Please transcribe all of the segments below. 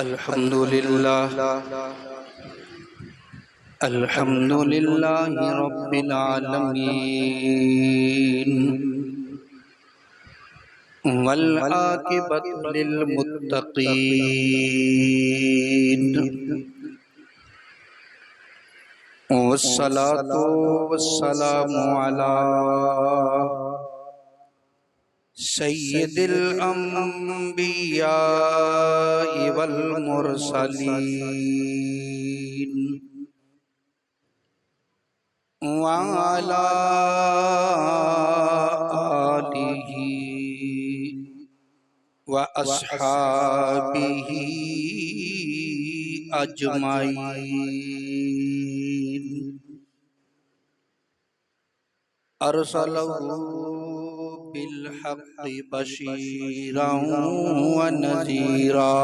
अल्हम्दुलिल्लाह अल्हम्दुलिल्लाहि रब्बिल आलमीन वल आकिबतु लिल मुत्तकीन वस्सलातु वस्सलामु अला सय्यिदिल अंबिया वल मुरसलीन व अला आलिहि व अस्हाबिहि अजमाइन। अरसलहु बिल हक़्क़ि बशीरन व नज़ीरा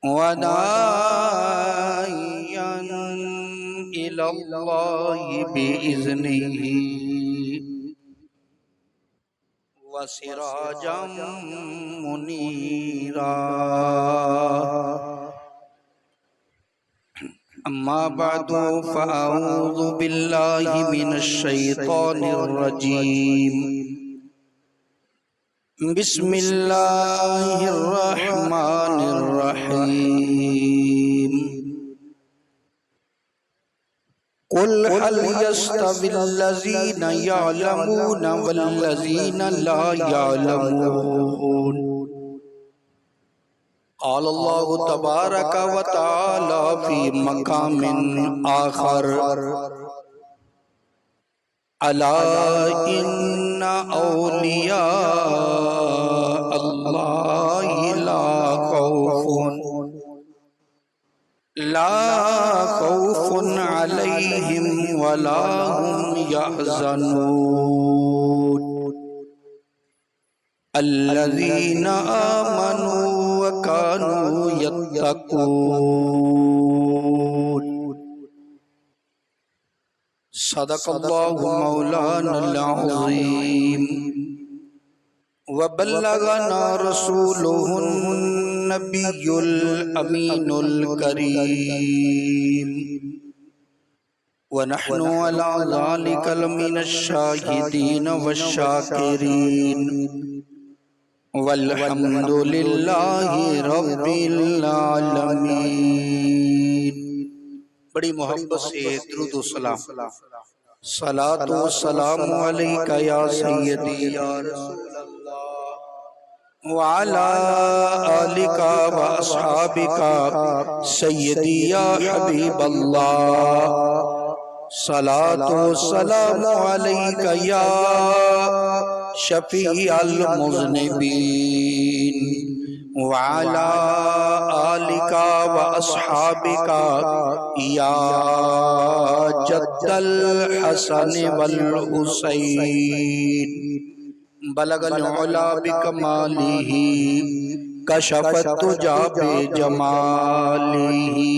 व दाइयन इलल्लाहि बिइज़्निही व सिराजम मुनीरा। अम्मा बअदु फ़अऊज़ु बिल्लाहि मिनश शैतानिर रजीम। बिस्मिल्लाहिर रहमानिर रहीम। कुल हल यस्तविल्लज़ीना यअलमूना वल्लज़ीना ला यअलमून। क़ालल्लाहु तबारक व तआला फ़ी मक़ामिन आख़र अला इन्ना औलिया अल्लाहि ला खौफ़ुन अलैहिम वला हुम यहज़नून। अल्लज़ीना आमनू व कानू यत्तक़ून। सदक़ल्लाहु मौलानल अज़ीम व बल्लगना रसूलुहुन नबियुल अमीनुल करीम व नहनु अला ज़ालिका लमिनश शाहिदीन वश्शाकिरीन वल्हम्दुलिल्लाहि रब्बिल आलमीन। बड़ी मोहब्बत से दुरूद व सलाम सलातो व सलाम अलैका या सय्यदी या रसूल अल्लाह व अला आलिका व अस्हाबिका सय्यदी या हबीब अल्लाह। सलातो व सलाम अलैका या शफीअल मुज़निबीन व अला आलिका व अस्हाबिका या जद्दल हसन वल हुसैन। बलगल उला बिकमालिही कशफत तुजा बिजमालिही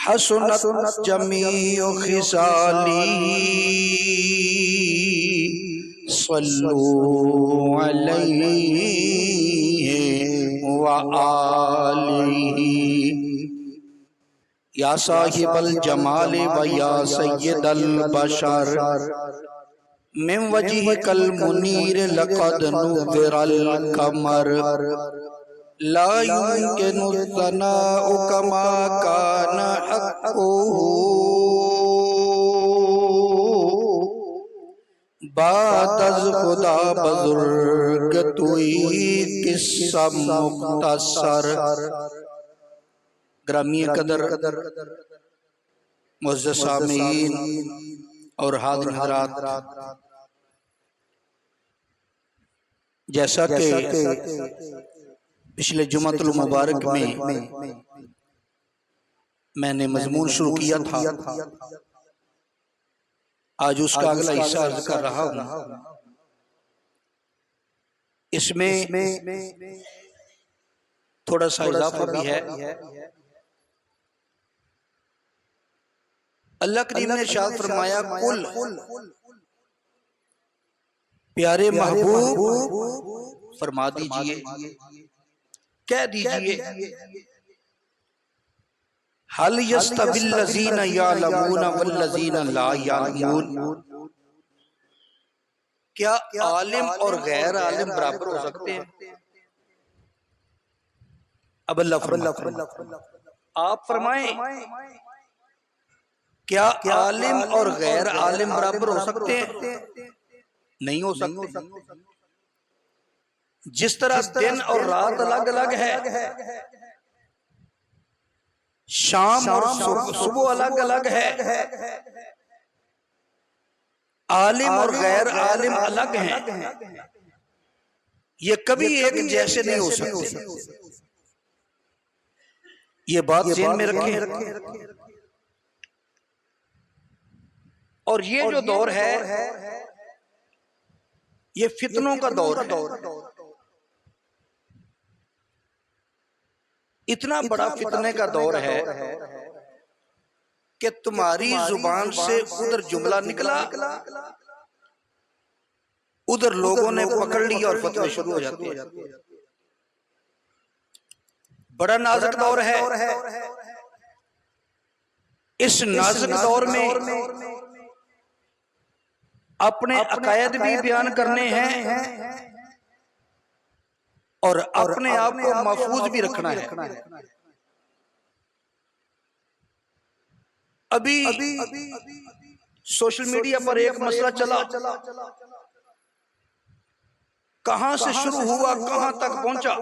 हसनत जमीउ खिसालिही सल्लू अलैहि व आलिही। या साहिबल जमाल व या सय्यदल बशर मिन वजहिकल मुनीर लक़द नुव्विरल कमर ला युमकिनु सनाउ कमा कान हक़्क़ुहु बादज़ खुदा बुज़ुर्ग तुई किस्सा मुख्तसर। ग्रामीय कदर मुअज़्ज़ज़ सामीन और हाज़िर हज़रात, जैसा कि पिछले जुमातुल मुबारक में मैंने मज़मून शुरू किया था, आज उसका अगला हिस्सा अर्ज़ कर रहा हूँ। इसमें थोड़ा सा इजाफा भी है। अल्लाह करीम ने इरशाद फरमाया, कुल प्यारे महबूब फरमा दीजिए कह दीजिए हल यस्तविल्लज़ीना यालमून वल्लज़ीना ला यालमून, क्या आलिम और गैर आलिम बराबर हो सकते हैं? अब अल्लाह फरमाता, आप फरमाएं क्या आलिम और गैर आलिम बराबर हो सकते हैं? नहीं हो सकते। जिस तरह दिन और रात अलग अलग है, शाम और सुबह अलग अलग है, आलिम और गैर आलिम अलग हैं, ये कभी एक जैसे नहीं हो सकते। ये बात ज़हन में रखें। और ये जो दौर है ये फितनों का दौर है। इतना बड़ा फितने का दौर है कि तुम्हारी जुबान से उधर जुमला निकला, उधर लोगों ने पकड़ लिया और फतवे शुरू हो जाते हैं। बड़ा नाजुक दौर है। इस नाजुक दौर में अपने अकायद भी बयान करने हैं और अपने आप को महफूज भी रखना है। अभी सोशल मीडिया पर एक मसला चला, कहां से शुरू हुआ कहां तक पहुंचा।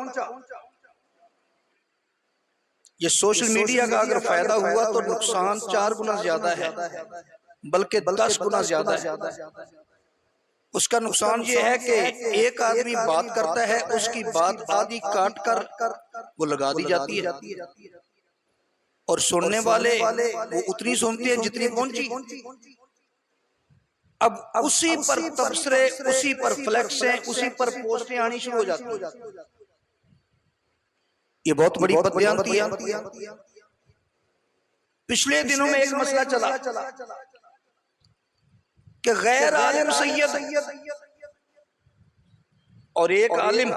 ये सोशल मीडिया का अगर फायदा हुआ तो नुकसान 4 गुना ज्यादा है, बल्कि 10 गुना ज्यादा है। उसका नुकसान ये है कि एक आदमी बात करता है, उसकी बात आधी काट कर वो लगा दी जाती है और सुनने वाले वो उतनी सुनते हैं जितनी पहुंची। अब उसी पर तबसरे, उसी पर फ्लैक्सें, उसी पर पोस्टें आनी शुरू हो जाती है। ये बहुत बड़ी बदबयानती है। पिछले दिनों में एक मसला चला कि गैर आलिम सैयद और एक आलिम,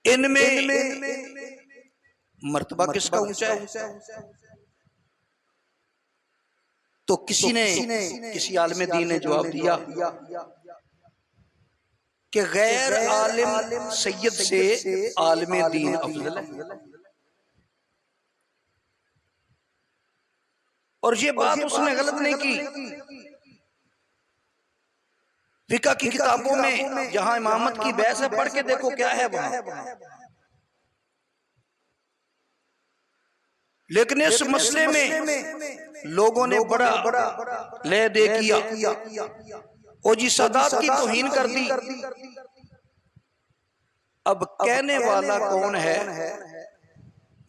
इनमें मर्तबा किसका ऊंचा है? तो किसी आलिम दीन ने जवाब दिया कि गैर आलिम सैयद से आलिम दीन अफजल है। और ये बात उसने गलत नहीं की। फिका की किताबों में जहां इमामत की बहस है, पढ़ के देखो क्या है वहां। लेकिन इस मसले में लोगों ने बड़ा ले दे किया, ओ जी सादात की तौहीन कर दी। अब कहने वाला कौन है?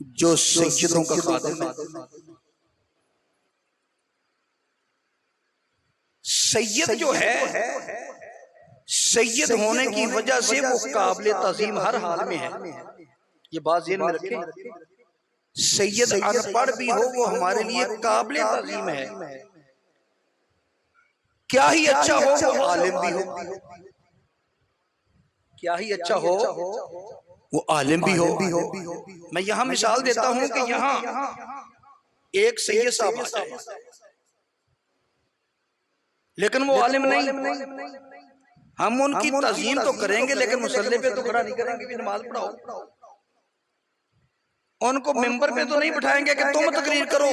जो सैयदों का खादिम है। सैयद जो है, सैयद होने की वजह से वो काबिल तज़ीम हर हाल में है। ये बात ज़हन में रखें। सैयद अनपढ़ भी हो वो हमारे लिए काबिल तज़ीम है। क्या ही अच्छा हो वो आलिम भी हो, क्या ही अच्छा हो वो आलिम भी हो। मैं यहां मिसाल देता हूं कि यहां एक सैयद साहब आता है, लेकिन वो आलिम नहीं। हम उनकी तज़ीम तो करेंगे लेकिन मुसल्ले पे तो खड़ा नहीं करेंगे कि नमाज पढ़ाओ। उनको मिंबर पे तो नहीं बिठाएंगे कि तुम तकरीर करो,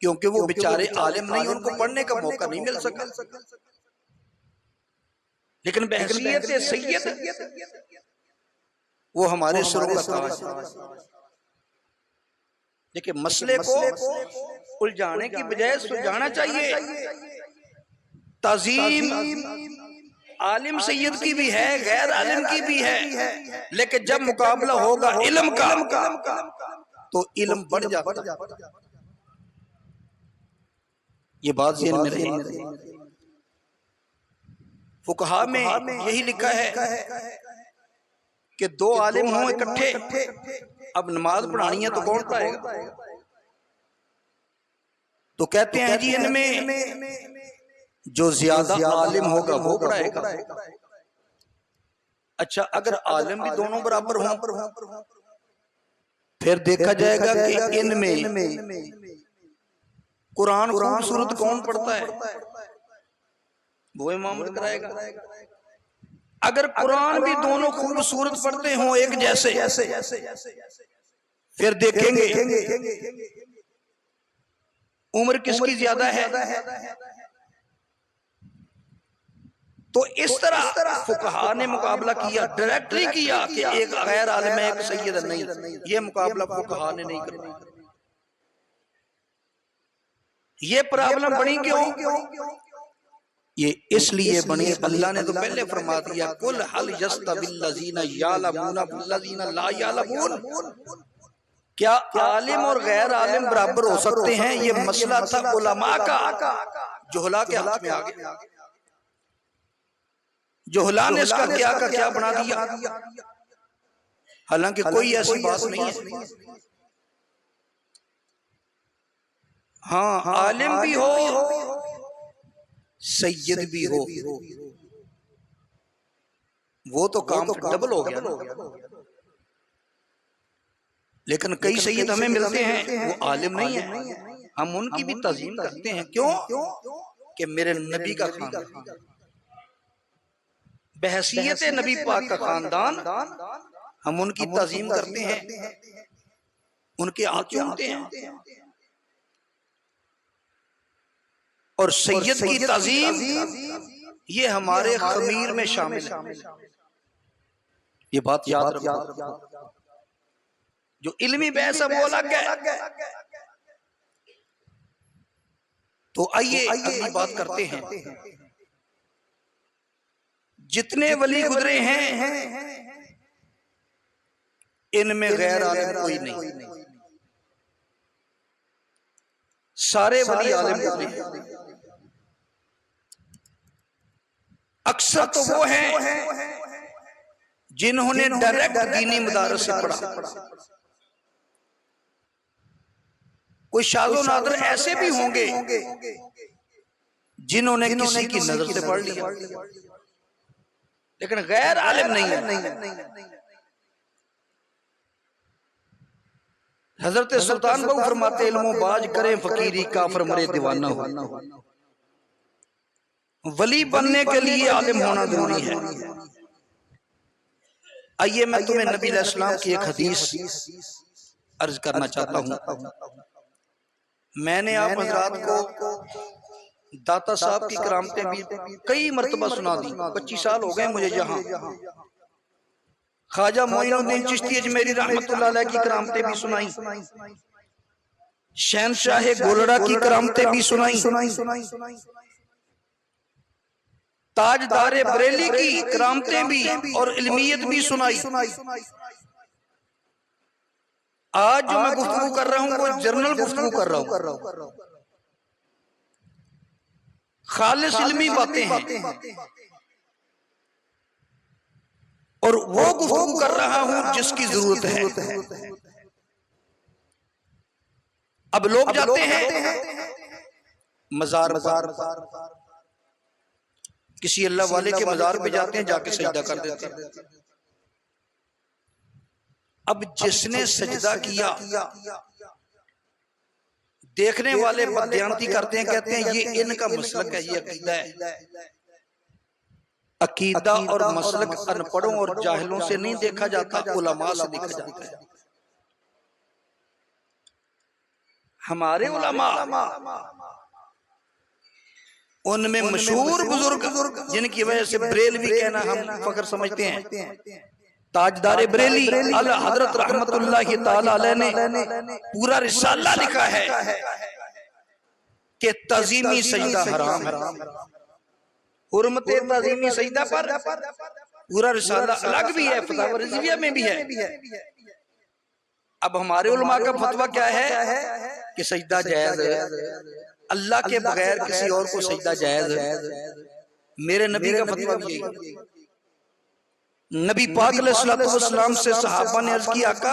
क्योंकि वो बेचारे आलिम नहीं, उनको पढ़ने का मौका नहीं मिल सका। लेकिन बहसीयत सैयद वो हमारे सरों का ताज है। देखिए, मसले को उलझाने की बजाय सुलझाना चाहिए। तज़ीम आलिम सैयद की भी है, गैर आलिम की भी है, लेकिन जब मुकाबला होगा इल्म का तो इल्म बढ़ जाता। ये बात ज़हन में रहे। फुकहा में यही लिखा है कि 2 आलिम हों इकट्ठे, अब नमाज पढ़ानी है तो कौन पढ़ाएगा? तो कहते हैं जी इनमें जो ज्यादा आलिम होगा वो पढ़ाएगा। अच्छा, अगर आलिम भी दोनों बराबर हों फिर देखा जाएगा कि इनमें कुरान खूबसूरत कौन पढ़ता है, वो इमामत कराएगा। अगर कुरान भी दोनों खूबसूरत पढ़ते हों एक जैसे, फिर देखेंगे उम्र किसकी ज्यादा है। तो इस तरह फुकहा ने मुकाबला किया, डायरेक्ट नहीं किया कि एक गैर आलिम है एक सैयद नहीं। ये मुकाबला फुकहा ने नहीं करना। ये प्रॉब्लम बनी क्यों? ये इसलिए बनी, अल्लाह ने तो पहले फरमा दिया कुल हल यस्तविल्लज़ीना यालमूना बिल्लज़ीना ला यालमून। क्या आलिम और गैर आलिम बराबर हो सकते हैं? ये मसला था उलमा का, जुहला के हाथ में आ गया। जुहला ने इसका क्या का क्या बना दिया, हालांकि कोई ऐसी बात नहीं है। हाँ, आलिम भी हो सैयद भी हो, वो तो काम डबल हो गया ना। लेकिन कई सैयद हमें मिलते हैं वो आलिम नहीं है, हम उनकी भी तज़ीम करते हैं। क्यों? कि मेरे नबी का खानदान, बहसीयत नबी पाक का खानदान, हम उनकी तज़ीम करते हैं, उनके हाथ चूमते हैं। और सैयद की तज़ीम ये हमारे खमीर में शामिल है। ये बात याद रखो। जो इल्मी बहस है वो अलग है। तो आइए अगली बात करते हैं। जितने वली गुजरे हैं इनमें गैर आलिम कोई नहीं, सारे वली आलिम गुजरे। अक्सर तो वो हैं जिन्होंने डायरेक्ट दीनी मदारस से पढ़ा। कोई शाज़ो नादर ऐसे भी होंगे जिन्होंने किसी की नजर से पढ़ लिया, लेकिन गैर आलिम नहीं है। हजरत सुल्तान बहु फरमाते इल्मो बाज करें फकीरी काफर मरे दीवाना हो। वली बनने के लिए आलिम होना जरूरी है। आइए मैं तुम्हें नबी अलैहिस्सलाम की एक हदीस अर्ज करना चाहता हूँ। मैंने आप हजरात को दाता साहब की करामतें भी कई मरतबा सुना दी। 25 साल हो गए मुझे यहाँ। ख्वाजा मोइनुद्दीन चिश्ती अजमेरी रहमतुल्लाह अलैह की करामतें भी सुनाई, शहनशाह गोलड़ा की करामतें भी सुनाई, ताजदारे बरेली की करामतें भी और इल्मियत भी सुनाई। आज जो मैं गुफ्तगू कर रहा हूं वो जर्नल गुफ्तगू कर रहा हूं, खालिस इल्मी बातें हैं और वो गुफ्तगू कर रहा हूं जिसकी जरूरत है। अब लोग जाते हैं मजार किसी अल्लाह वाले के मजार पे जाते हैं, जाके सजदा कर देते हैं। अब जिसने सजदा किया देखने वाले बदयानती करते हैं, कहते हैं ये इनका मसलक है, ये अकीदा है। अकीदा और मसलक अनपढ़ों और जाहिलों से नहीं देखा जाता, उलमा से देखा जाता है। हमारे उलमा उनमें मशहूर बुजुर्ग जिनकी वजह से बरेलवी कहना हम फख्र समझते हैं, ताजदार बरेली अला हजरत रहमतुल्लाह तआला अलैह ने पूरा रिसाला लिखा है कि तज़ीमी सजदा हराम है। हुर्मत तज़ीमी सजदा पर पूरा रिसाला अलग भी है, फतवा रिज़विया में भी है। अब हमारे उलमा का फतवा क्या है कि सजदा जायज है, अल्लाह के बगैर किसी और को सजदा जायज है। मेरे नबी का फतवा भी यही। नबी पाक अलैहिस्सलाम से सहाबा ने अर्ज की, आका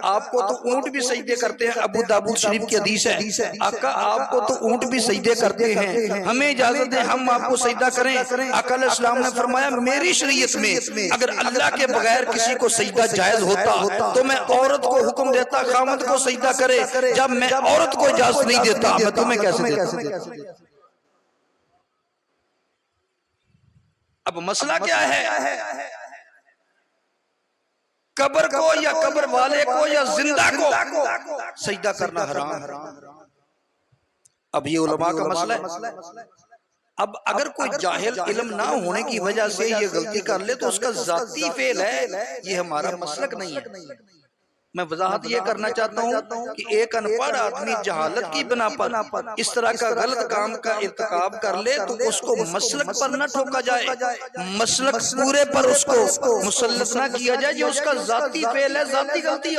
आपको तो ऊंट भी सजदे करते हैं। अबू दाऊद शरीफ की हदीस है, आका आपको तो ऊंट भी सजदे करते हैं, हमें इजाजत है हम आपको सजदा करें। आका अलैहिस्सलाम ने फरमाया, मेरी शरीयत में अगर अल्लाह के बगैर किसी को सजदा जायज होता तो मैं औरत को हुक्म देता खामद को सजदा करे। जब मैं औरत को इजाजत नहीं देता, मैं तुम्हें कैसे देता? अब मसला क्या है? कब्र को या कब्र वाले को या जिंदा को सजदा करना हराम। अब ये उलमा का मसला है। अब अगर कोई जाहिल इल्म ना होने की वजह से ये गलती कर ले तो उसका जाती फेल है, ये हमारा मसलक नहीं है। मैं वजाहत ये करना चाहता हूँ कि एक अनपढ़ आदमी जहालत की बिना पर इस तरह का गलत काम का इर्तिकाब कर ले तो उसको मसलक पर न ठोका जाए, मसलक पूरे पर उसको मुसल्लत ना किया जाए। जो उसका जाती फेल है, जाती गलती है,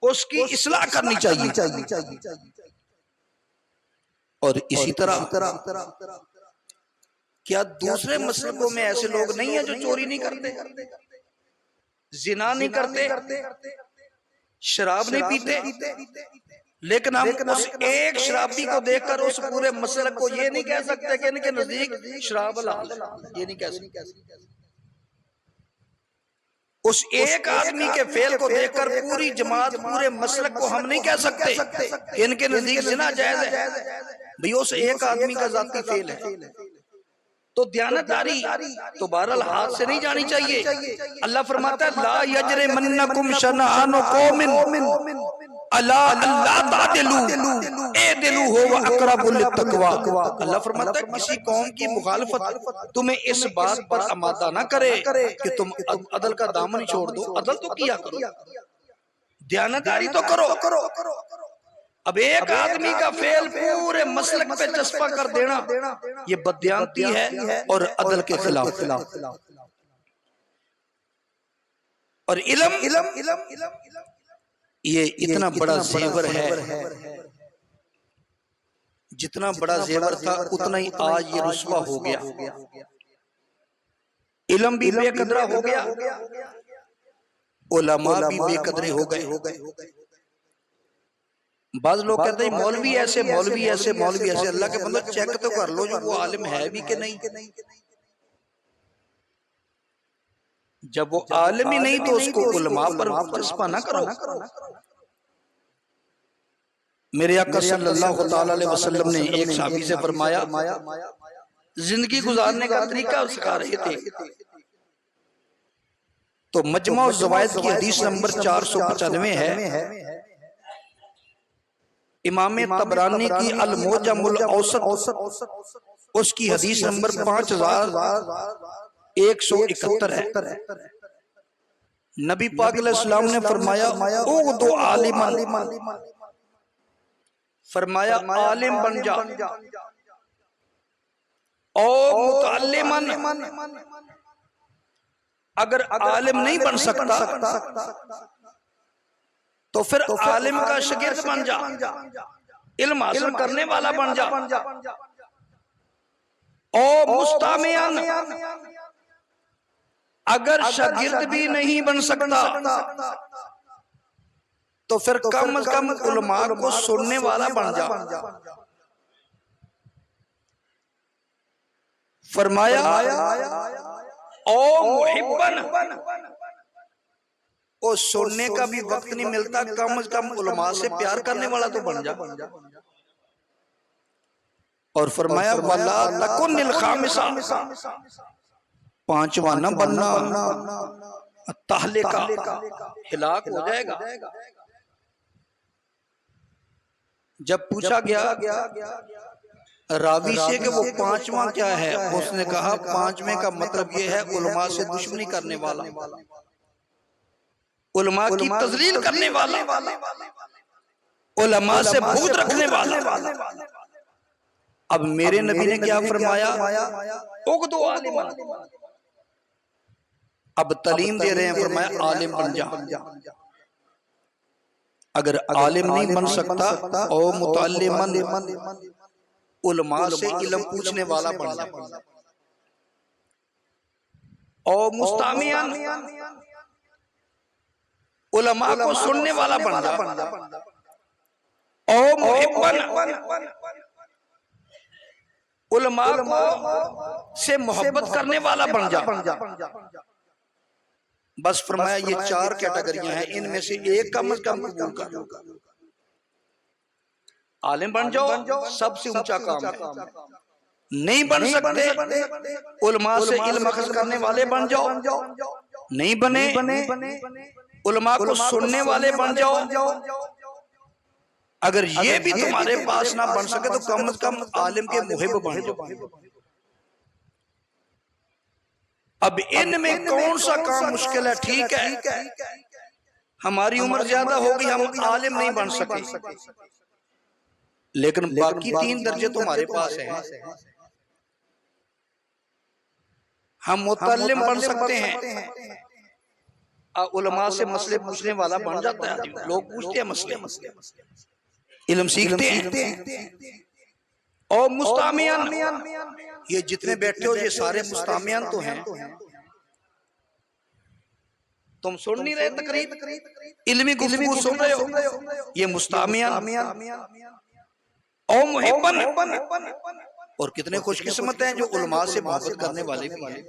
उसकी इस्लाह करनी चाहिए। और इसी तरह क्या दूसरे मसलकों में ऐसे लोग नहीं है जो चोरी नहीं करते, जिना नहीं करते, शराब नहीं पीते, लेकिन हम उस एक शराबी को देखकर उस पूरे मसलक को ये नहीं कह सकते कि इनके नजदीक शराब हलाल है, ये नहीं कह सकते। उस एक आदमी के फेल को देखकर पूरी जमात पूरे मसलक को हम नहीं कह सकते कि इनके नजदीक जिना जायज है। भाई उस एक आदमी का जाती फेल है। तो दयानतदारी तो बहरहाल हाथ से नहीं जानी चाहिए। अल्लाह फरमाता है, ला यजरिमन्नकुम शनआनु कौमिन अला अल्ला तादिलू एदिलू हुवा अक़रबु लित्तक़वा। अल्लाह फरमाता है, किसी कौम की मुखालफत तुम्हें इस बात पर आमादा ना करे कि तुम अदल का दामन छोड़ दो। अदल तो किया करो, दयानतदारी तो करो। अब एक आदमी का फेल पूरे मसलक पे चस्पा कर देना ये बददियानती है और अदल के खिलाफ। और इल्म ये इतना बड़ा जेवर है, जितना बड़ा जेवर था उतना ही आज ये रुस्वा हो गया। इल्म भी बेकदरा हो गया, उलमा भी बेकदरे हो गए। बाज लोग कहते हैं मौलवी ऐसे मौलवी ऐसे मौलवी ऐसे। अल्लाह के बंदो चेक तो कर लो जो वो आलिम है भी कि नहीं। जब वो आलिम ही नहीं तो उसको उलमा पर चस्पा ना करो। मेरे आका सल्लल्लाहु अलैहि वसल्लम ने एक साहबी से फरमाया, जिंदगी गुजारने का तरीका सिखा रहे थे। तो मजमा और ज़वाइद की हदीस नंबर 495 है। इमाम तबरानी की अल मोजमुल औसत उसकी हदीस नंबर 5171 है। नबी पाक अलैहिस्सलाम ने फरमाया, उगदो आलिमन, फरमाया आलिम बन जा, और मुतअल्लिमन, अगर आलिम नहीं बन सकता तो फिर आलिम का शागिर्द बन जा, इल्म हासिल करने वाला बन जा। और मुस्तामियान, अगर शागिर्द भी नहीं बन सकता तो फिर कम से कम उलमा को सुनने वाला बन जा। फरमाया ओ मुहिब्बन, और सुनने का भी वक्त नहीं मिलता, कम से कम उलमा से प्यार करने वाला तो बन जा। और फरमाया वला तकुनिल खामिसा, पांचवा न बनना, ताहलिका, हिलाक हो जाएगा। जब पूछा गया रावी से कि वो पांचवा क्या है, उसने कहा पांचवें का मतलब ये है उलमा से दुश्मनी करने वाला, उलमा की तजलील करने वाला, उलमा से बुग़्ज़ रखने वाला। अब मेरे नबी ने क्या फरमाया, उगदो आलिमन, अब तालीम दे रहे हैं, फरमाया आलिम बन जा। अगर आलिम नहीं बन सकता और मुतअल्लिमन, उलमा से इल्म पूछने वाला बन जा। और मुस्तामियान उलमा को सुनने वाला बन जा, और मुहिब्बन उलमा को से मोहब्बत करने वाला बन जा। बस फरमाया ये चार कैटेगरियां हैं, इनमें से एक कम से कम कबूल कर। आलिम बन जाओ, सबसे ऊंचा काम है। नहीं बन सकते, उलमा से इल्म अखज़ करने वाले बन जाओ। नहीं बने, उलमा को सुनने वाले बन जाओ। अगर ये भी तुम्हारे पास ना बन सके तो कम से कम आलिम के मुहिब बन जाओ। अब इनमें कौन सा काम मुश्किल है? ठीक है, हमारी उम्र ज्यादा हो गई, हम आलिम नहीं बन सके, लेकिन बाकी 3 दर्जे तुम्हारे पास हैं। हम मुतल्लिम बन सकते हैं, उलमा से मसले पूछने वाला बन जाता है। लोग पूछते हैं मसले, इल्म सीखते हैं। और मुस्तामियान, ये जितने बैठे हो ये सारे मुस्तामियान तो हैं। तुम सुन नहीं रहे तकरीब, इल्मी गुफ्तगू सुन रहे हो, ये मुस्तामियान। और मुहिब्बन, और कितने खुशकिस्मत हैं जो उलमा से मोहब्बत करने वाले भी हैं।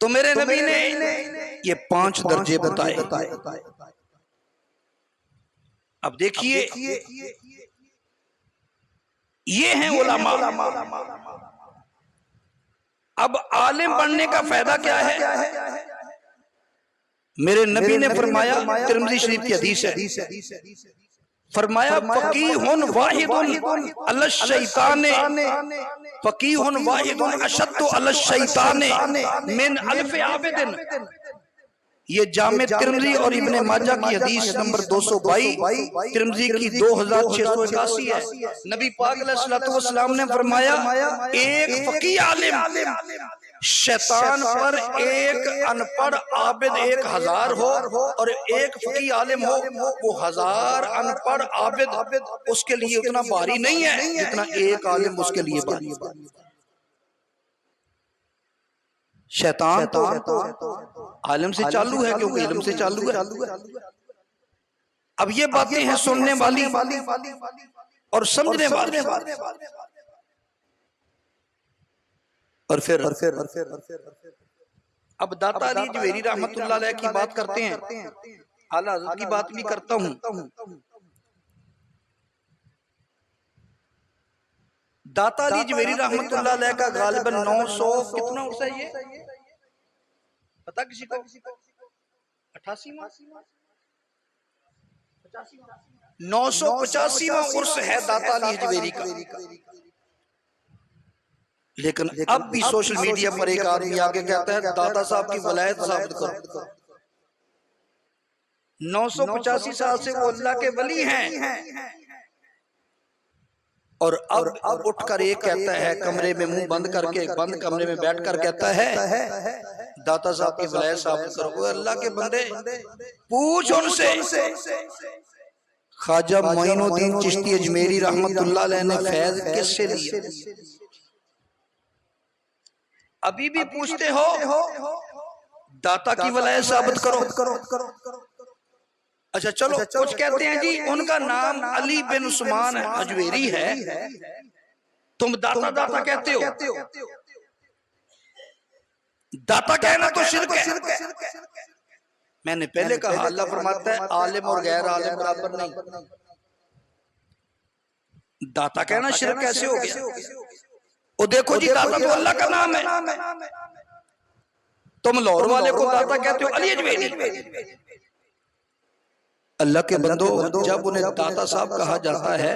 तो मेरे नबी ने ये 5 दर्जे बताए। अब देखिए, ये हैं उलमा। अब आलिम बनने का फायदा क्या है? मेरे नबी ने फरमाया, तिरमिज़ी शरीफ की हदीस है, फरमाया फकीहुन वाहिदुन अला शैतान, फकीहुन वाहिदुन अशद्दु अला शैतान मिन अल्फ आबिदिन। ये जामे तिरमिज़ी और इब्ने माजा की हदीस नंबर 222, तिरमिज़ी की 2681 है। नबी पाक अलैहिस्सलातु वस्सलाम ने फरमाया, एक फकीह आलिम शैतान पर एक अनपढ़ आबिद 1000 हो, और एक फकीह आलिम हो वो 1000 अनपढ़ आबिद उसके लिए उतना भारी नहीं है जितना एक आलिम उसके लिए भारी है। शैतान तो आलिम से चालू है, क्योंकि इल्म से चालू है। अब ये बातें हैं सुनने वाली और समझने वाली। और फिर अब दाता अली जवेरी रहमतुल्लाह अलैह की बात करते हैं, आला हज़रत की बात भी करता हूं। दाता अली जवेरी रहमतुल्लाह अलैह का गालिबन 900 कितना उर्स है ये पता किसी को? 88वां 985वां उर्स है दाता अली जवेरी का। लेकिन अब भी सोशल मीडिया पर एक आदमी आके कहता है दादा साहब की वलायत साबित करो। 985 साल से वो अल्लाह के वली हैं, और अब उठकर ये कहता है, कमरे में मुंह बंद करके, बंद कमरे में बैठकर कहता है दाता साहब की वलायत साबित करो। अल्लाह के बंदे, पूछ उनसे ख्वाजा मोइनुद्दीन चिश्ती अजमेरी रहमतुल्लाह अलैह ने फैज किससे लिया? अभी भी पूछते हो दाता की वलायत साबित करो। अच्छा चलो, कुछ कहते हैं जी उनका नाम अली बिन उस्मान अजवेरी है, तुम दाता दाता कहते हो। दाता कहना तो शिर्क है। मैंने पहले कहा अल्लाह फरमाता है आलिम और गैर आलिम बराबर नहीं। दाता कहना शिर्क कैसे हो गया? वो देखो जी, दाता तो अल्लाह का नाम है, तुम लाहौर वाले को दाता कहते हो अली अजमेरी। अल्लाह के बंदो, जब उन्हें दाता साहब कहा जाता है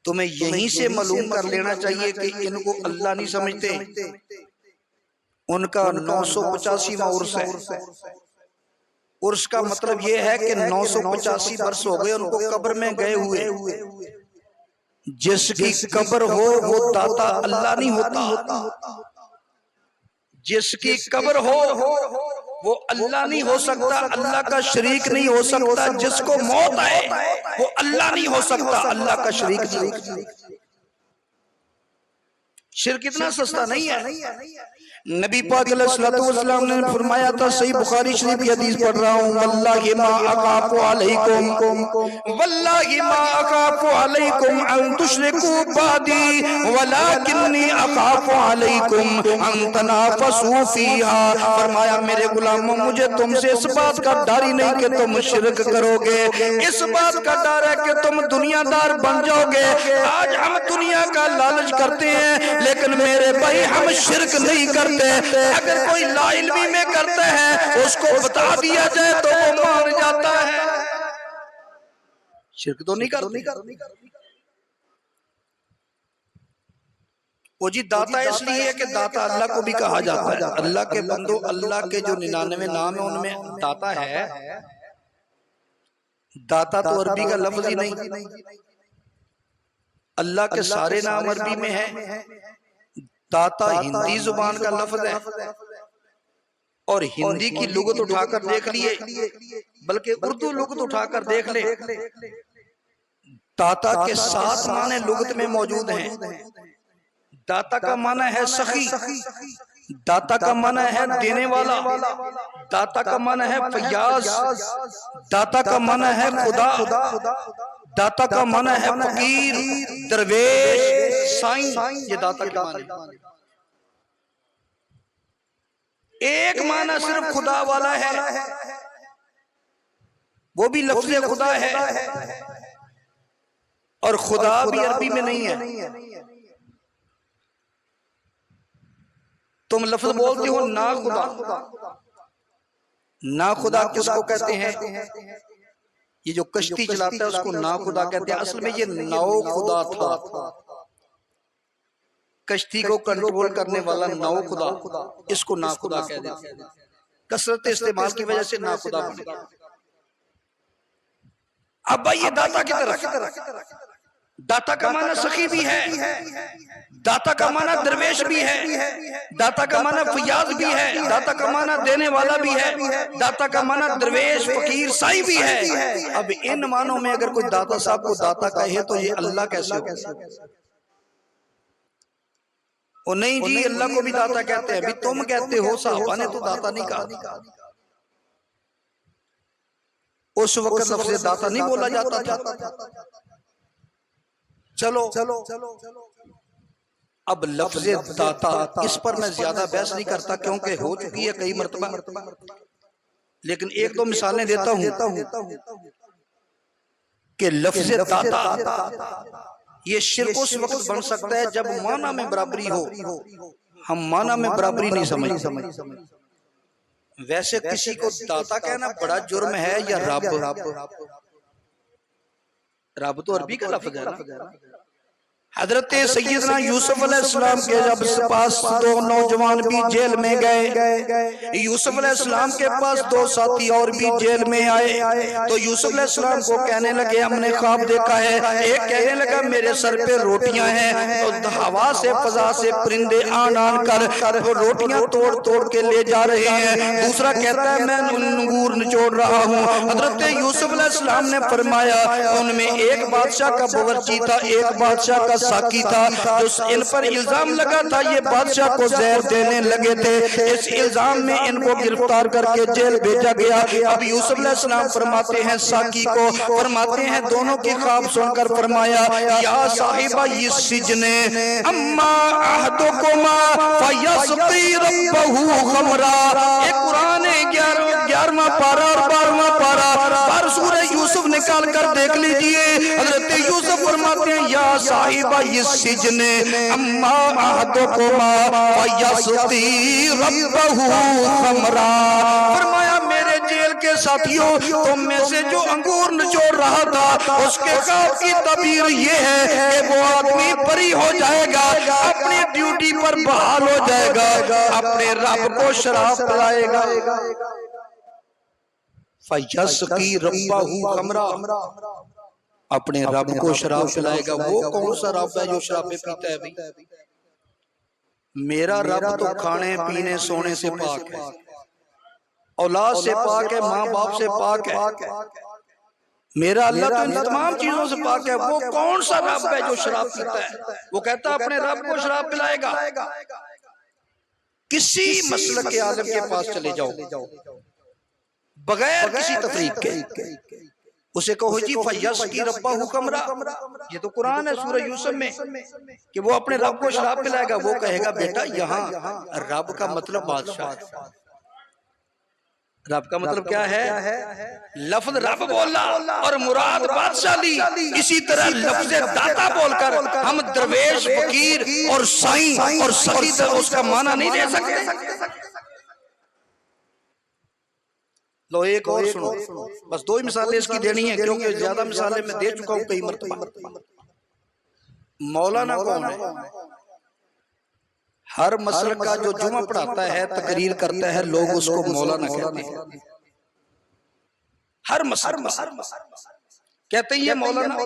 तुम्हें यहीं से मालूम कर लेना चाहिए कि इनको अल्लाह नहीं समझते। उनका 985वां उर्स है। उर्स का मतलब यह है कि 985 वर्ष हो गए उनको कब्र में गए हुए। जिसकी कब्र हो वो दाता अल्लाह नहीं होता। जिसकी कब्र हो वो अल्लाह नहीं हो सकता, अल्लाह का शरीक नहीं हो सकता। जिसको मौत आए वो अल्लाह नहीं हो सकता, अल्लाह का शरीक नहीं हो सकता। शिर्क इतना सस्ता नहीं है। नबी पाक अलैहिस्सलातु वस्सलाम ने फरमाया था, सही बुखारी शरीफ की हदीस पढ़ रहा हूँ, वल्लाहि मा अखाफु अलैकुम वल्लाहि मा अखाफु अलैकुम अन तुशरिकू बादी वलाकिन्नी अखाफु अलैकुम अन तनाफसू फीहा। फरमाया मेरे गुलामों, मुझे तुमसे इस बात का डर ही नहीं कि तुम शिरक करोगे, इस बात का डर है कि तुम दुनियादार बन जाओगे। आज हम दुनिया का लालच करते हैं, लेकिन मेरे भाई हम शिरक नहीं करते। अगर कोई लाइल्मी में करता है, उसको बता दिया जाए तो वो मान जाता है। शिरक तो नहीं करते। वो जी दाता इसलिए है कि दाता अल्लाह को भी कहा जाता है। अल्लाह के बंदो, अल्लाह के जो 99 नाम है उनमें दाता है। दाता तो अरबी का लफ्ज ही नहीं, अल्लाह के सारे नाम अरबी में है। दाता हिंदी जुबान का लफ्ज है, और हिंदी की लुगत उठाकर देख लिए, बल्कि उर्दू लुगत उठाकर देख ले, दाता के 7 माने लुगत में मौजूद हैं। दाता का माना है सखी, दाता का माना है देने वाला, दाता का माना है फयाज, दाता का माना है खुदा, दाता का माना है फकीर, दरवेश, साईं। ये दाता के माने। एक माना सिर्फ खुदा वाला है, वो भी लफ्ज़ खुदा है, और खुदा भी अरबी में नहीं है। तुम लफ्ज बोलते हो ना खुदा, ना खुदा किसको कहते हैं? ये जो कश्ती चलाता है उसको ना खुदा कहते हैं। असल में ये नौ खुदा था, कश्ती को कंट्रोल करने वाला नौ खुदा, इसको ना खुदा कह देते हैं। कसरत इस्तेमाल की वजह से ना खुदा बने। अब भाई ये दाता की तरफ, दाता का माना सखी भी है, दाता का माना दरवेश भी है, दाता का माना फयाज भी है, दाता का माना देने वाला भी है, दाता का माना दरवेश, फकीर, साईं भी है। अब इन मानों में अगर कोई दाता साहब को दाता कहे तो ये अल्लाह कैसे हो? ओ नहीं जी, अल्लाह को भी दाता कहते हैं। अभी तुम कहते हो, साहबा ने तो दाता नहीं कहा। उस वक्त लफ्ज़ दाता नहीं बोला जाता था। चलो अब लफ्ज़ दाता, इस पर मैं ज्यादा बहस नहीं करता क्योंकि हो चुकी है कई मरतबा, लेकिन एक दो मिसालें देता हूं कि लफ्ज़ दाता ये शिर्क उस वक्त बन सकता है जब माना में बराबरी हो। हम माना में बराबरी नहीं समझ। वैसे किसी को दाता कहना बड़ा जुर्म है, या रब? रब तो अरबी का लफ्ज़ है ना। हजरत सैयदना यूसुफ अलैहिस्सलाम के जब पास 2 नौजवान भी जेल में गए, यूसुफ अलैहिस्सलाम के पास 2 साथी और भी जेल में आए, तो यूसुफ अलैहिस्सलाम को कहने लगे हमने ख्वाब देखा है। एक कहने लगा मेरे सर पे रोटियां हैं, तो हवा से फजा से परिंदे आन आन कर वो रोटियां तोड़ तोड़ के ले जा रहे हैं। दूसरा कहता है मैं अंगूर निचोड़ रहा हूँ। हजरत यूसुफ अलैहिस्सलाम ने फरमाया उनमें एक बादशाह का बावर्ची था, एक बादशाह का साकी था, जो इन पर इल्जाम लगा था ये बादशाह को जहर देने लगे थे। इस इल्जाम में इनको गिरफ्तार करके जेल भेजा गया। अब यूसुफ अलैहिस्सलाम फरमाते हैं साकी को, फरमाते हैं दोनों की ख्वाब सुनकर फरमाया या साहिबा ये सिजने अम्मा अहदुकुमा फयस्की रब्बहु खमरा। ये कुरान 11वां पारा और 12वां पारा पर सूरह यूसुफ निकाल कर देख लीजिए। हजरत यूसुफ फरमाते हैं या साहिबा ये सिजने अम्मा अहदुकुमा फयस्की रब्बहु खमरा। फरमाया मेरे जेल के साथियों, तुम में से जो अंगूर निचोड़ रहा था उसके ख्वाब की तबीर ये है कि वो आदमी बरी हो जाएगा, अपनी ड्यूटी पर बहाल हो जाएगा, अपने रब को शराब पिलाएगा। फयस्की रब्बहु खमरा, अपने रब को शराब पिलाएगा। वो कौन सा रब है जो शराबें पीता है? भाई मेरा रब तो खाने पीने सोने से पाक है, औलाद से पाक है, माँ बाप से पाक है। मेरा अल्लाह तो इन तमाम चीजों से पाक है। वो कौन सा रब है जो शराब पीता है? वो कहता है अपने रब को शराब पिलाएगा। किसी मसलक के आलिम के पास चले जाओ, बगैर किसी तफरीक के, उसे कहो जी फयस की रब्बा हुक्मरा, ये तो कुरान है सूरह यूसुफ में कि वो अपने रब को शराब पिलाएगा। वो कहेगा बेटा यहाँ रब का मतलब बादशाह है। रब का मतलब क्या है? लफ्ज रब बोला और मुराद बादशाह ली। इसी तरह लफ्ज दाता बोलकर हम दरवेश, फकीर और साईं और सही उसका माना नहीं दे सकते। लो एक और सुनो, बस दो ही मिसालें इसकी देनी है क्योंकि ज्यादा मिसालें मैं दे चुका हूं कई मरतबा। मौलाना कौन है? हर मसलक का जो जुमा पढ़ाता है, तकरीर करता है, लोग उसको मौलाना कहते हैं। हर मसलक कहते हैं ये मौलाना।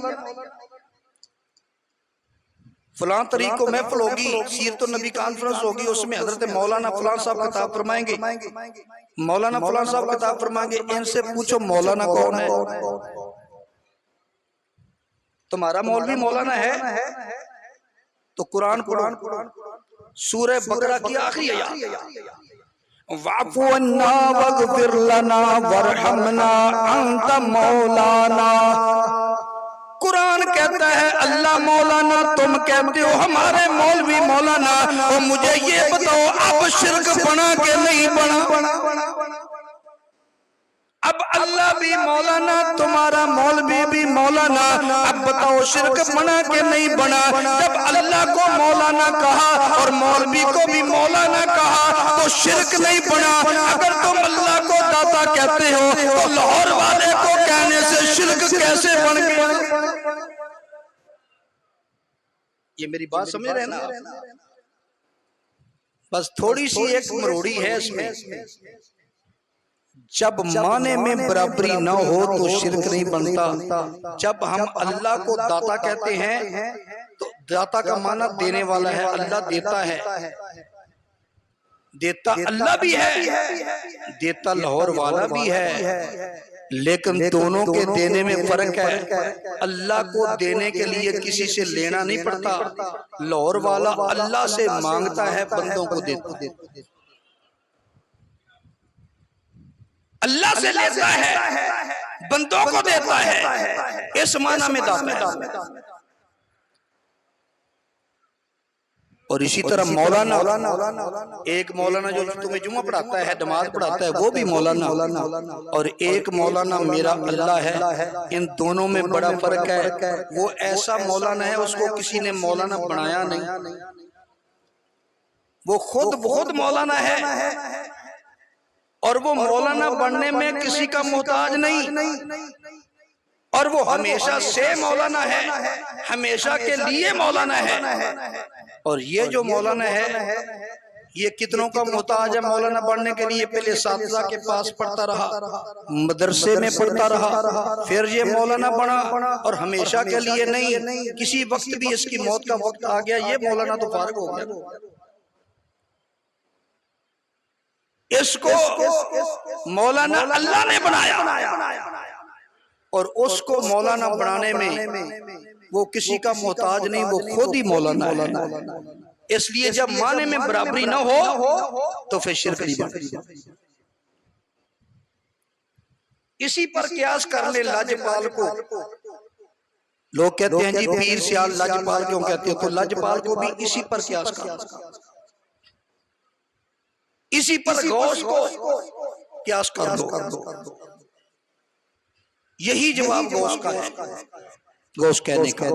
फलां तरीक को महफिल होगी, सीरत नबी कॉन्फ्रेंस होगी, उसमें हजरत मौलाना फलां साहब किताब फरमाएंगे, मौलाना फलां साहब किताब फरमाएंगे। इनसे पूछो मौलाना कौन है? तुम्हारा मौलवी मौलाना है? तो कुरान सूरह बकरा की आखिरी आयत, वाफु अन्ना वगफिर लना वरहमना अंत मौलाना। कुरान कहता है अल्लाह मौलाना, तुम कहते हो हमारे मौलवी मौलाना। और मुझे ये बताओ अब शिरक बना के नहीं बना? अब अल्लाह भी मौलाना, तुम्हारा मौलवी भी मौलाना। अब बताओ शिरक बना के नहीं बना? जब अल्लाह को मौलाना कहा और मौलवी को भी मौलाना कहा तो शिरक नहीं बना। अगर तुम अल्लाह को दाता कहते हो तो लाहौर वाले को कहने से शिरक कैसे बन गया? ये मेरी बात समझ रहे हैं ना? बस थोड़ी सी एक मरोड़ी है इसमें। जब माने में बराबरी ना हो तो शिरक नहीं बनता। जब हम अल्लाह को दाता कहते हैं तो दाता का माना देने वाला है। अल्लाह देता है, देता अल्लाह भी है, देता लाहौर वाला भी है, लेकिन दोनों के देने में फर्क है। अल्लाह को देने के लिए किसी से लेना नहीं पड़ता। लाहौर वाला अल्लाह से मांगता है, बंदों को देता। अल्लाह से लेता है, बंदों को देता है। इस माना में दाता है। और इसी तरह मौलाना, एक मौलाना जो तुम्हें जुमा पढ़ाता है, नमाज पढ़ाता है, वो भी मौलाना। और एक मौलाना मेरा अल्लाह है। इन दोनों में बड़ा फर्क है। वो ऐसा मौलाना है, उसको किसी ने मौलाना बनाया नहीं, वो खुद मौलाना है। और वो मौलाना बनने में किसी का मोहताज नहीं। और वो हमेशा से मौलाना है, हमेशा के लिए मौलाना है। और ये जो मौलाना है ये कितनों का मोहताज है मौलाना बनने के लिए? पहले साथी के पास पढ़ता रहा, मदरसे में पढ़ता रहा, फिर ये मौलाना बना। और हमेशा के लिए नहीं, किसी वक्त भी इसकी मौत का वक्त आ गया, ये मौलाना तो फारिग हो गया। इसको मौलाना अल्लाह ने बनाया और उसको मौलाना बनाने में वो किसी का मोहताज नहीं, वो खुद ही मौलाना है। इसलिए जब माने में बराबरी ना हो तो फिर शिरक नहीं बनता। इसी पर कियास कर ले लाजपाल को। लोग कहते हैं जी पीर सियाल लाजपाल क्यों कहते हो? तो लाजपाल को भी इसी पर कियास कर, इसी पर गौस को कियास कर दो। यही जवाब गौस का है, गौस कहने का।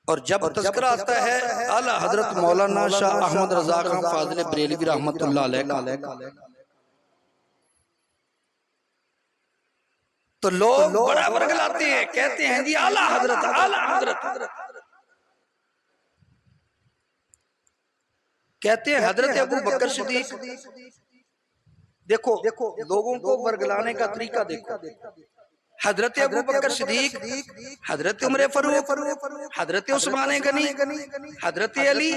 और जब तज़किरा आता है आला हजरत मौलाना शाह अहमद रजा खान फाजिल बरेलवी रहमतुल्लाह अलैह का, तो लोग बड़ा वर्गलाते हैं, कहते हैं जी आला हजरत, आला हजरत। कहते हैं हजरत अबू बकर सिद्दीक। देखो लोगों को वर्गलाने का तरीका देखो। हजरत अबू बकर सिद्दीक, हजरत उमर फारूक, हजरत उस्मान गनी, हजरत अली,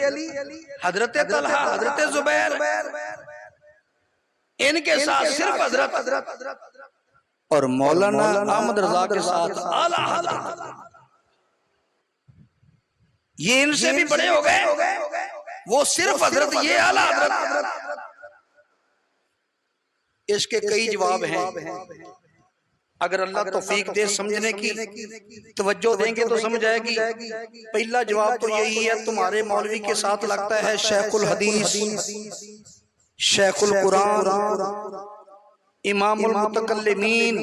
हजरत तलहा, हजरत जुबैर, इनके साथ सिर्फ हजरत और मौलाना अहमद रजा के साथ आला हजरत, ये इनसे भी बड़े हो गए, वो सिर्फ हजरत, ये आला हजरत। इसके कई जवाब हैं, अगर अल्लाह तौफीक दे समझने की, तवज्जो देंगे तो समझ आएगी। पहला जवाब तो यही है, तुम्हारे मौलवी के साथ लगता है शेखुल हदीस, शेखुल कुरान, इमामुल मुतकल्लिमीन,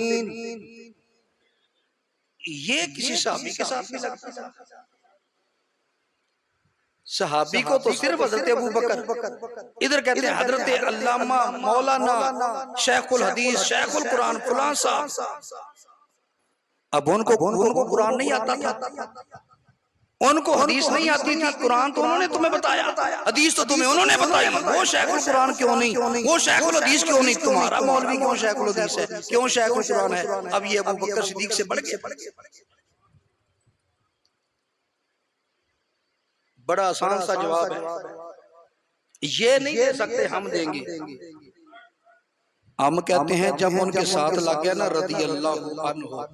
ये किसी सहाबी के साथ नहीं लगता। सहाबी को तो सिर्फ हजरत अबू बकर, इधर कहते हैं हजरत अल्लामा मौलाना शेखुल हदीस शेखुल कुरान फलां साहब। अब उनको कुरान नहीं आता था, उनको हदीस नहीं आती थी, कुरान तो उन्होंने तुम्हें बताया, हदीस तो तुम्हें उन्होंने बताई, वो शेखुल कुरान क्यों नहीं, वो शेखुल हदीस क्यों नहीं, तुम्हारा मौलवी क्यों शेखुल हदीस है, क्यों शेखुल कुरान है। अब ये अबू बकर सिद्दीक से बढ़ गए। बड़ा आसान सा जवाब है, ये नहीं दे सकते, हम देंगे। हम कहते हैं जब उनके साथ लग गया ना रदी अल्लाह अन्हु,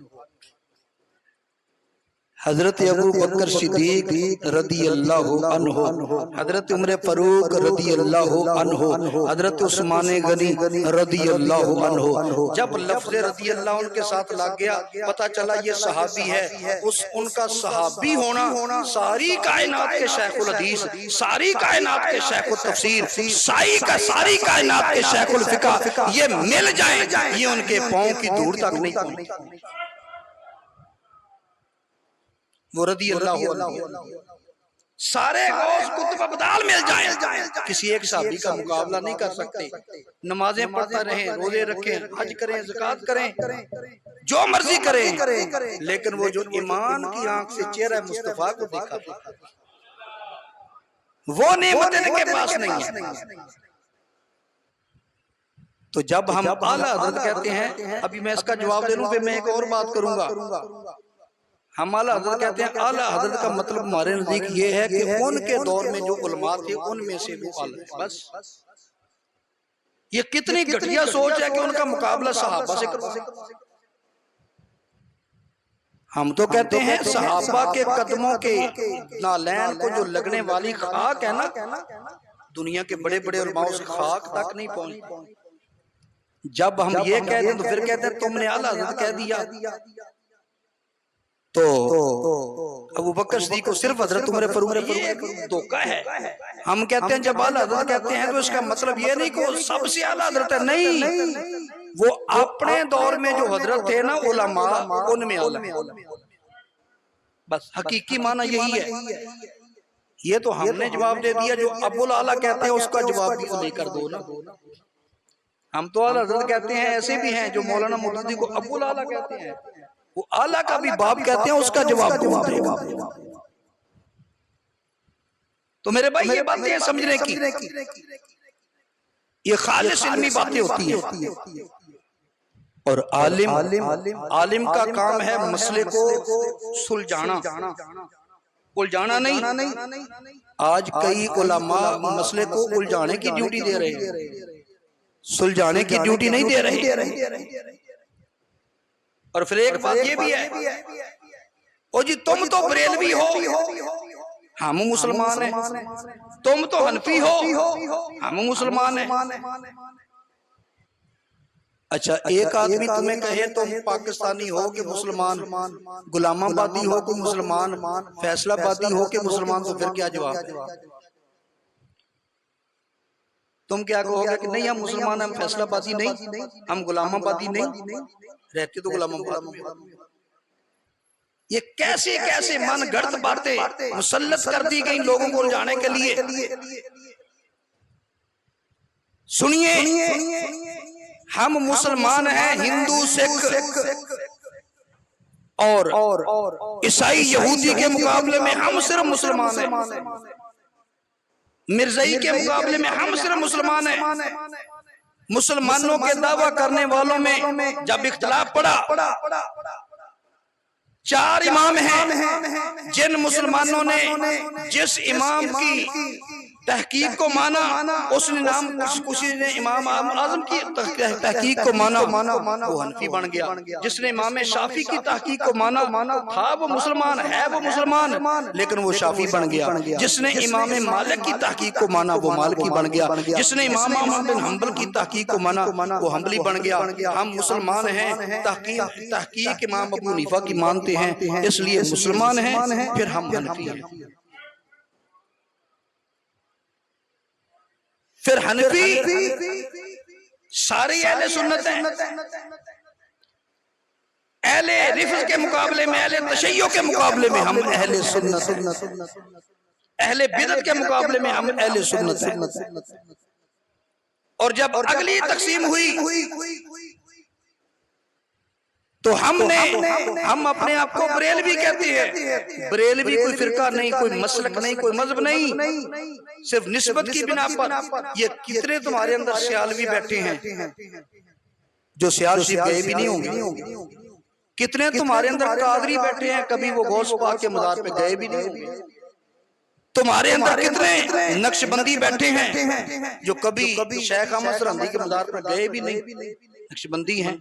हजरत अबू बकर सिद्दीक रदी अल्लाह अन्हु, हजरत उमर फारूक रदी अल्लाह अन्हु, हजरत उस्मान गनी रदी अल्लाह अन्हु, जब लफ्ज़ रदी अल्लाह उनके साथ लग गया, पता चला ये सहाबी है। उनका सहाबी होना सारी कायनात के शेखुल हदीस, सारी कायनात के शेखुल तफसीर, सारी कायनात के शेखुल फिक़ह, ये मिल जाए, ये उनके पांव की धूड़ तक नहीं पहुंची। वो रदी अल्लाह सारे गौस कुतुब अब्दाल मिल जाएं, किसी एक सहाबी का मुकाबला नहीं कर सकते। नमाजें पढ़ते रहें, रोजे रखें, हज करें, ज़कात करें, जो मर्जी करें, लेकिन वो जो ईमान की आंख से चेहरा मुस्तफा को देखा, वो नेमत इनके पास नहीं है। तो जब हम आला हज़रत कहते हैं, अभी मैं इसका जवाब दे लूं, फिर मैं एक और बात करूंगा। हम आला हज़रत कहते हैं, आला हज़रत का मतलब हमारे नजदीक ये है कि उनके दौर में जो उलमा थे उनमें से वो आला है, बस। ये कितनी घटिया सोच है कि उनका मुकाबला सहाबा से करो। हम तो कहते हैं सहाबा के कदमों के नालैन को जो लगने वाली खाक है ना, दुनिया के बड़े बड़े उलमाओं से खाक तक नहीं पहुंची। जब हम ये कहते हैं तो फिर कहते हैं तुमने आला हज़रत कह दिया, तो अबू बकर सिद्दीक को सिर्फ हजरत उमर फारूक, ये एक धोखा है। हम कहते हैं जब आला हज़रत कहते हैं तो इसका मतलब ये नहीं कि सबसे आला हज़रत है, नहीं, वो अपने दौर में जो हजरत थे ना उलमा, उनमें आला है, बस हकीकी माना यही है। ये तो हमने जवाब दे दिया, जो अबुल आला कहते हैं उसका जवाब भी तो लेकर दो ना। हम तो आला हज़रत कहते हैं, ऐसे भी हैं जो मौलाना मौदूदी को अबुल आला कहते हैं, वो आला का भी बाप कहते हैं, उसका जवाब कौन देगा। तो मेरे भाई ये बातें समझने की, ये खालिस इल्मी बातें होती हैं। और आलिम का काम है मसले को सुलझाना, उलझाना नहीं। आज कई उलमा मसले को उलझाने की ड्यूटी दे रहे हैं, सुलझाने की ड्यूटी नहीं दे रहे। और फिर एक बात ये भी है, ओ जी तुम तो बरेलवी हो, हम मुसलमान हैं, तुम तो हनफी हो, हम मुसलमान हैं। अच्छा, एक आदमी तुम्हें कहे तुम पाकिस्तानी हो कि मुसलमान, गुलामाबादी हो कि मुसलमान, फैसलाबादी हो कि मुसलमान, तो फिर क्या जवाब? तुम क्या कहोगे कि नहीं हम मुसलमान, हम फैसलाबादी नहीं, हम गुलामाबादी नहीं, रहते तो गुलामाबाद। ये कैसे कैसे मन गढ़ बातें मुसल्लत कर दी गई लोगों को उलझाने के लिए। सुनिए, हम मुसलमान हैं, हिंदू सिख और ईसाई यहूदी के मुकाबले में हम सिर्फ मुसलमान हैं, मिर्ज़ाई के मुकाबले में हम सिर्फ मुसलमान हैं। मुसलमानों के दावा करने वालों में जब इख्तिलाफ पड़ा, 4 इमाम हैं जिन मुसलमानों ने जिस इमाम की तहकीक को माना, उसने नाम किसी ने इमाम आजम की तहकीक को माना, वो हनफी बन गया। जिसने इमाम शाफी की तहकीक को माना, था वो मुसलमान, है वो मुसलमान, लेकिन वो शाफी बन गया। जिसने इमाम मालिक की तहकीक को माना, वो मालिकी बन गया। जिसने इमाम अहमद बिन हंबल की तहकीक को माना, वो हंबली बन गया। हम मुसलमान हैं, तहकीक इमाम अबू हनीफा की मानते हैं, इसलिए मुसलमान हैं, फिर हम हनफी हैं। फिर हनफी सारे अहले सुन्नत हैं। अहले रिफ्ज के मुकाबले में, अहले तशय्यो के मुकाबले में हम अहले सुन्नत हैं। अहले बिदअत के मुकाबले में हम अहले सुन्नत हैं। और जब अगली तकसीम हुई तो हम अपने आप को बरेलवी कहते हैं। बरेलवी कोई फिरका नहीं, कोई मसलक नहीं, कोई मजहब नहीं, सिर्फ निस्बत की बिना पर। ये कितने तुम्हारे अंदर सियालवी बैठे हैं जो सियाल शरीफ गए भी नहीं होंगे। कितने तुम्हारे अंदर कादरी बैठे हैं, कभी वो गौस पाक के मज़ार पे गए भी नहीं होंगे। तुम्हारे अंदर कितने नक्शबंदी बैठे हैं जो कभी शेख अहमद सरहंदी के मज़ार पर गए भी नहीं, नक्शबंदी हैं।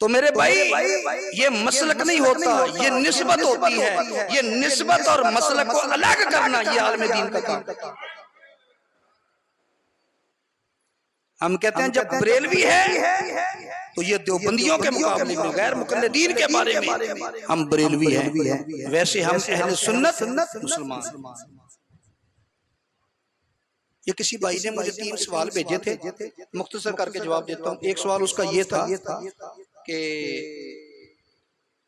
तो मेरे भाई, ये मसलक नहीं होता, ये निस्बत होती है। ये निस्बत और मसलक को अलग करना, ये आलम दीन का काम। हम कहते हैं जब बरेलवी है तो ये देवबंदियों के मुकाबले में, गैर मुकल्लिदीन के बारे में हम बरेलवी हैं। वैसे हम अहले सुन्नत मुसलमान। ये किसी भाई ने मुझे 3 सवाल भेजे थे, मुख्तसर करके जवाब देता हूँ। एक सवाल उसका ये था कि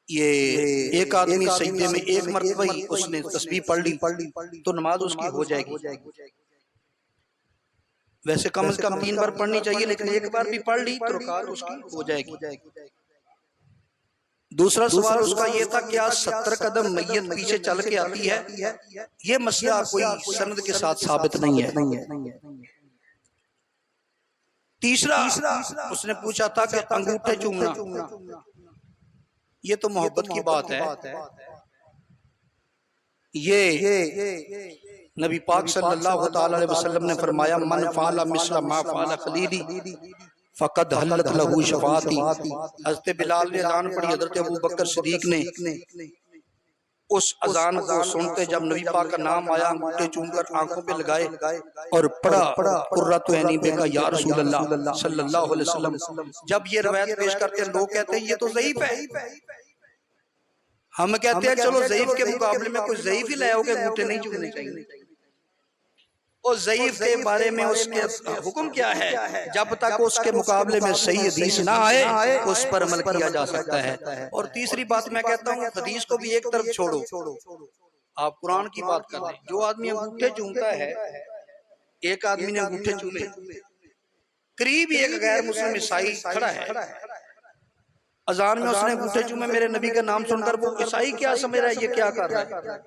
ये एक आदमी सजदे में एक मरतबा ही उसने तस्बीह पढ़ ली तो नमाज उसकी हो जाएगी। वैसे कम से कम 3 बार पढ़नी चाहिए, लेकिन एक बार भी पढ़ ली तो रकात उसकी हो जाएगी। दूसरा सवाल उसका ये था, क्या 70 कदम मैयत पीछे चल के आती है? ये मसला कोई सनद के साथ साबित नहीं है। तीसरा उसने पूछा था कि अंगूठे चूमना, ये तो मोहब्बत की बात है। ये नबी पाक सल्लल्लाहु अलैहि वसल्लम ने फरमाया, मन फाला मिस्ला मा फाला खलीली फकद हल्लत लहू शफाती। हज़रत बिलाल ने अज़ान पढ़ी, हज़रत अबू बकर सिद्दीक ने उस अज़ान को सुनते जब नबी पाक का नाम आया, अंगूठे चूमकर आंखों पे लगाए और पढ़ा कुर्रतु ऐनी बेका या रसूल अल्लाह सल्लल्लाहु अलैहि वसल्लम। जब ये रवायत पेश करते हैं, लोग कहते हैं ये तो ज़ईफ है। हम कहते हैं चलो ज़ईफ के मुकाबले में कोई ज़ईफ ही लाया होगा, अंगूठे नहीं चूमने चाहिए। और ज़ईफ के बारे में उसके हुक्म क्या है? जब तक उसके मुकाबले में सही हदीस ना आए उस पर अमल किया जा सकता है। और तीसरी बात मैं कहता हूँ, हदीस को भी एक तरफ छोड़ो, आप कुरान की बात कर रहे हैं। जो आदमी अंगूठे चूमता है, एक आदमी ने अंगूठे चूमे, करीब एक गैर मुस्लिम ईसाई खड़ा है, अजान में उसने अंगूठे चूमे, मेरे नबी का नाम सुनकर वो ईसाई क्या समझ रहा है, ये क्या कर रहा है?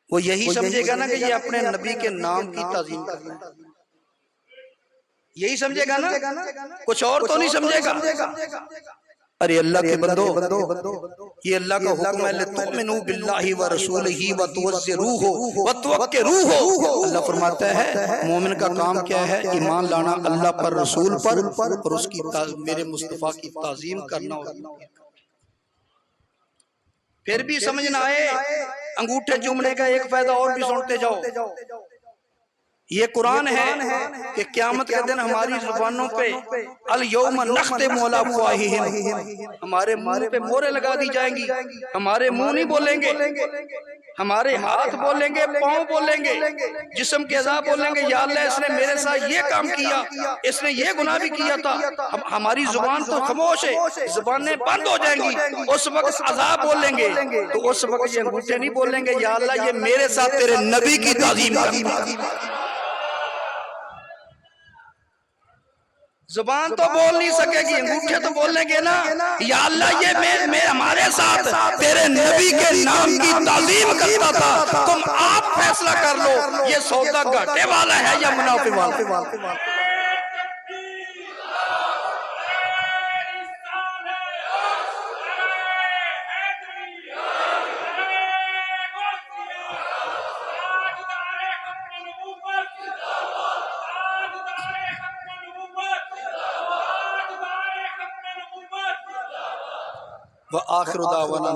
वो यही समझेगा ना कि ये अपने नबी के नाम की ताज़ीम कर रहा है, यही समझेगा ना, कुछ और तो नहीं समझेगा। अरे अल्लाह के बंदो, ये अल्लाह का हुक्म है, तुमिनु बिल्लाहि व रसूलिही व तुवज़्ज़िरूहु व तुवक्किरूहु। अल्लाह फरमाता है मोमिन का काम क्या है? ईमान लाना अल्लाह पर, रसूल पर, और उसकी मेरे मुस्तफा की ताज़ीम करना। फिर भी समझ ना आए, अंगूठे चूमने का एक फायदा और भी सुनते जाओ। ये कुरान है कि क़यामत के दिन हमारी जुबानों पे अल यौम नख्तिमु अला अफ़वाहिहिम, हमारे मुंह पे मोहरें लगा दी जाएंगी। हमारे मुंह नहीं बोलेंगे, हमारे हाथ बोलेंगे, पांव बोलेंगे, जिस्म के अज़ा बोलेंगे, या अल्लाह इसने मेरे साथ ये काम किया, इसने ये गुनाह भी किया था। हमारी जुबान तो खामोश है, जुबानें बंद हो जाएंगी। उस वक्त अज़ाब बोलेंगे, तो उस वक्त ये अंगूठे नहीं बोलेंगे या अल्लाह ये मेरे साथ तेरे नबी की ताज़ीम कर। जुबान तो बोल नहीं सकेगी, अंगूठे तो बोलेंगे ना, या अल्लाह ये मैं हमारे साथ तेरे नबी के नाम की ताज़ीम करता था, तुम आप फैसला कर लो ये सौदा घाटे वाला है या मुनाफे वाला। व आखिर दावाना।